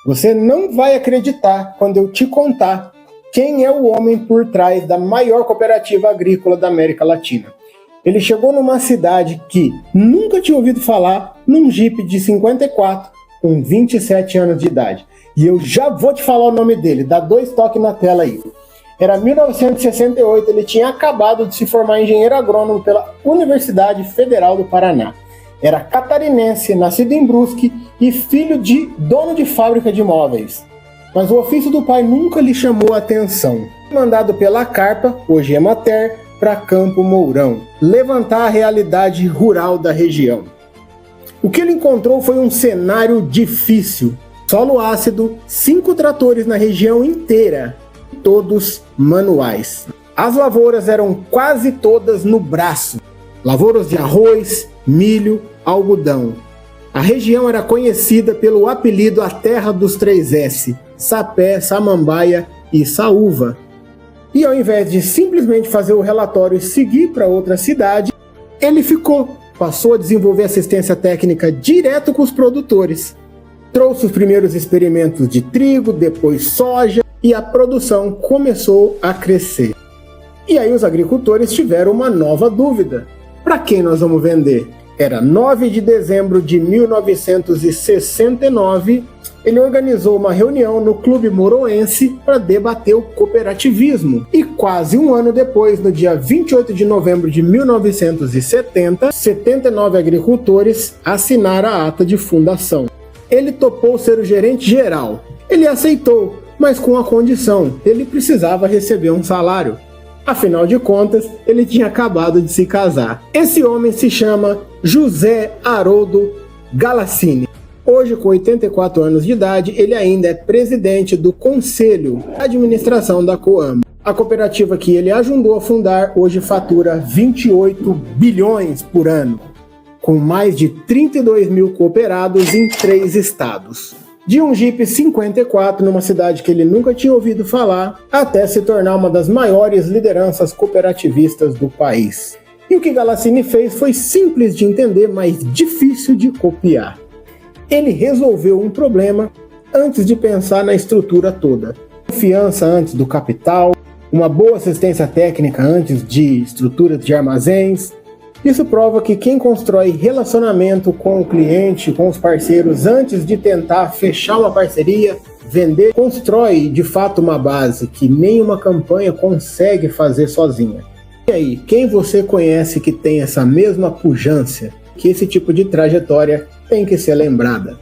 Você não vai acreditar quando eu te contar quem é o homem por trás da maior cooperativa agrícola da América Latina. Ele chegou numa cidade que nunca tinha ouvido falar, num Jeep de 54, com 27 anos de idade. E eu já vou te falar o nome dele, dá 2 toques na tela aí. Era 1968, ele tinha acabado de se formar engenheiro agrônomo pela Universidade Federal do Paraná. Era catarinense, nascido em Brusque e filho de dono de fábrica de móveis. Mas o ofício do pai nunca lhe chamou a atenção. Mandado pela Carpa, hoje Emater, para Campo Mourão, levantar a realidade rural da região. O que ele encontrou foi um cenário difícil. Solo ácido, 5 tratores na região inteira, todos manuais. As lavouras eram quase todas no braço. Lavouras de arroz, milho, algodão. A região era conhecida pelo apelido A Terra dos 3S, Sapé, Samambaia e Saúva. E ao invés de simplesmente fazer o relatório e seguir para outra cidade, ele passou a desenvolver assistência técnica direto com os produtores. Trouxe os primeiros experimentos de trigo, depois soja, e a produção começou a crescer. E aí os agricultores tiveram uma nova dúvida. Para quem nós vamos vender? Era 9 de dezembro de 1969, ele organizou uma reunião no Clube Mouroense para debater o cooperativismo. E quase um ano depois, no dia 28 de novembro de 1970, 79 agricultores assinaram a ata de fundação. Ele topou ser o gerente geral. Ele aceitou, mas com a condição, ele precisava receber um salário. Afinal de contas, ele tinha acabado de se casar. Esse homem se chama José Haroldo Galassini. Hoje, com 84 anos de idade, ele ainda é presidente do Conselho de Administração da Coamo. A cooperativa que ele ajudou a fundar hoje fatura 28 bilhões por ano, com mais de 32 mil cooperados em 3 estados. De um Jeep 54 numa cidade que ele nunca tinha ouvido falar, até se tornar uma das maiores lideranças cooperativistas do país. E o que Galassini fez foi simples de entender, mas difícil de copiar. Ele resolveu um problema antes de pensar na estrutura toda. Confiança antes do capital, uma boa assistência técnica antes de estruturas de armazéns. Isso prova que quem constrói relacionamento com o cliente, com os parceiros, antes de tentar fechar uma parceria, vender, constrói de fato uma base que nenhuma campanha consegue fazer sozinha. E aí, quem você conhece que tem essa mesma pujança, que esse tipo de trajetória tem que ser lembrada?